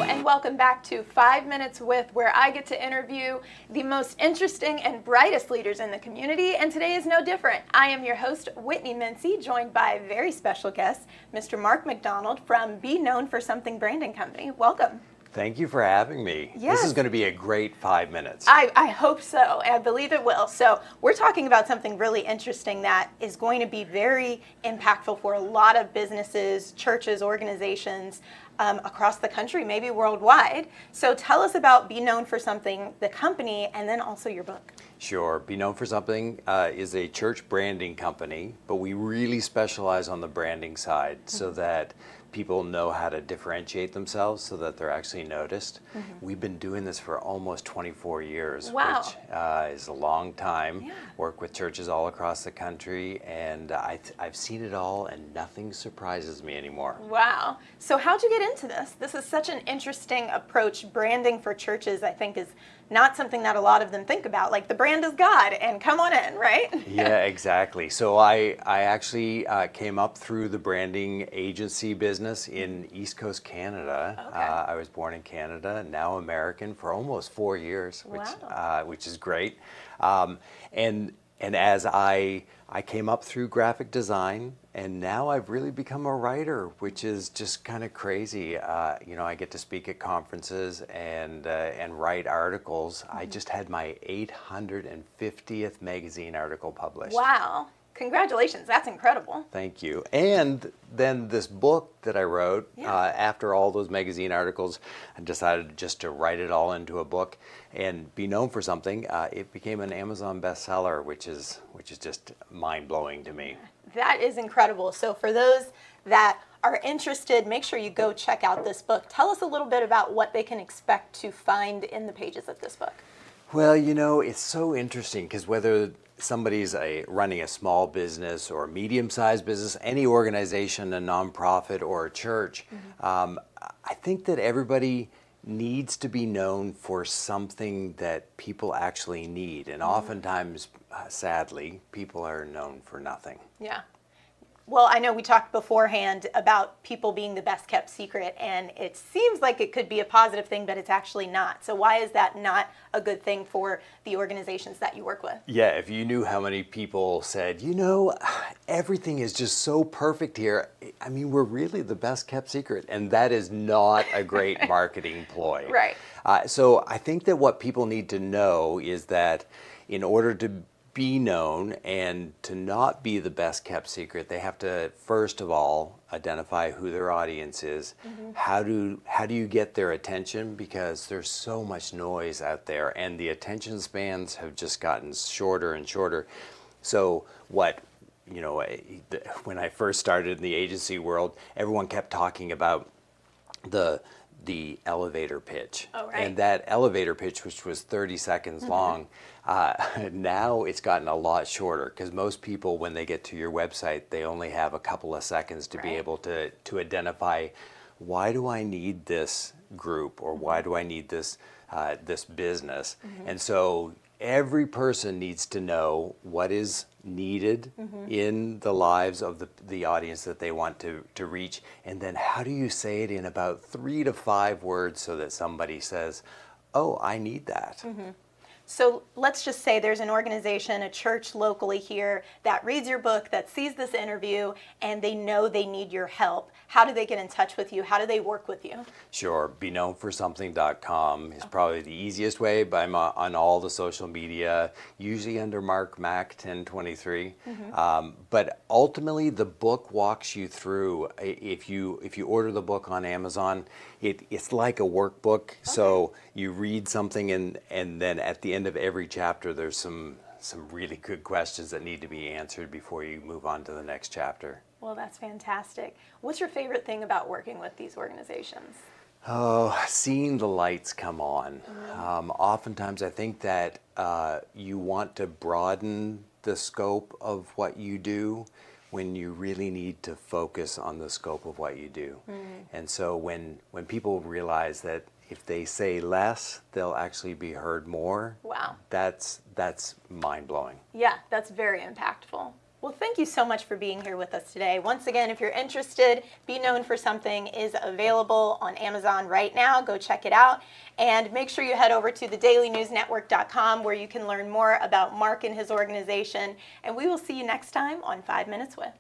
and welcome back to 5 Minutes With, where I get to interview the most interesting and brightest leaders in the community, and today is no different. I am your host, Whitney Mincy, joined by a very special guest, Mr. Mark MacDonald from Be Known for Something Branding Company. Welcome. Thank you for having me. Yes. This is going to be a great 5 minutes. I hope so. I believe it will. So we're talking about something really interesting that is going to be very impactful for a lot of businesses, churches, organizations across the country, maybe worldwide. So tell us about Be Known for Something, the company, and then also your book. Sure. Be Known for Something is a church branding company, but we really specialize on the branding side so that people know how to differentiate themselves so that they're actually noticed. We've been doing this for almost 24 years, Wow. which is a long time. Yeah. Work with churches all across the country, and I've seen it all, and nothing surprises me anymore. Wow. So how'd you get into this? This is such an interesting approach. Branding for churches, I think, is not something that a lot of them think about. Like, the brand is God, and come on in, right? Yeah, exactly. So I actually came up through the branding agency business in East Coast Canada. Okay. I was born in Canada, now American for almost 4 years, which is great. And as I came up through graphic design, and now I've really become a writer, which is just kind of crazy. I get to speak at conferences and write articles. I just had my 850th magazine article published. Wow. Congratulations. That's incredible. Thank you. And then this book that I wrote, after all those magazine articles, I decided just to write it all into a book and Be Known for Something. It became an Amazon bestseller, which is just mind-blowing to me. That is incredible. So for those that are interested, make sure you go check out this book. Tell us a little bit about what they can expect to find in the pages of this book. Well, it's so interesting because whether somebody's running a small business or a medium-sized business, any organization, a nonprofit or a church, I think that everybody needs to be known for something that people actually need. And oftentimes, sadly, people are known for nothing. Yeah. Well, I know we talked beforehand about people being the best kept secret, and it seems like it could be a positive thing, but it's actually not. So why is that not a good thing for the organizations that you work with? Yeah, if you knew how many people said, everything is just so perfect here. I mean, we're really the best kept secret, and that is not a great marketing ploy. Right. So I think that what people need to know is that in order to be known and to not be the best kept secret, they have to first of all identify who their audience is. How do you get their attention, because there's so much noise out there and the attention spans have just gotten shorter and shorter. So when I first started in the agency world, everyone kept talking about the elevator pitch. Oh, right. And that elevator pitch, which was 30 seconds long, now it's gotten a lot shorter, because most people, when they get to your website, they only have a couple of seconds to be able to identify, why do I need this group, or why do I need this business? And so every person needs to know what is needed in the lives of the audience that they want to reach, and then how do you say it in about 3 to 5 words so that somebody says, oh, I need that. So let's just say there's an organization, a church locally here, that reads your book, that sees this interview, and they know they need your help. How do they get in touch with you? How do they work with you? Sure. BeKnownForSomething.com is probably the easiest way, but I'm on all the social media, usually under Mark Mac 1023. But ultimately, the book walks you through. If you order the book on Amazon, it's like a workbook. Okay. So you read something, and then at the end of every chapter, there's some really good questions that need to be answered before you move on to the next chapter. Well, that's fantastic. What's your favorite thing about working with these organizations? Oh, seeing the lights come on. Oftentimes I think that you want to broaden the scope of what you do when you really need to focus on the scope of what you do. And so when people realize that if they say less, they'll actually be heard more. Wow. That's mind-blowing. Yeah, that's very impactful. Well, thank you so much for being here with us today. Once again, if you're interested, Be Known for Something is available on Amazon right now. Go check it out. And make sure you head over to thedailynewsnetwork.com where you can learn more about Mark and his organization. And we will see you next time on 5 Minutes With.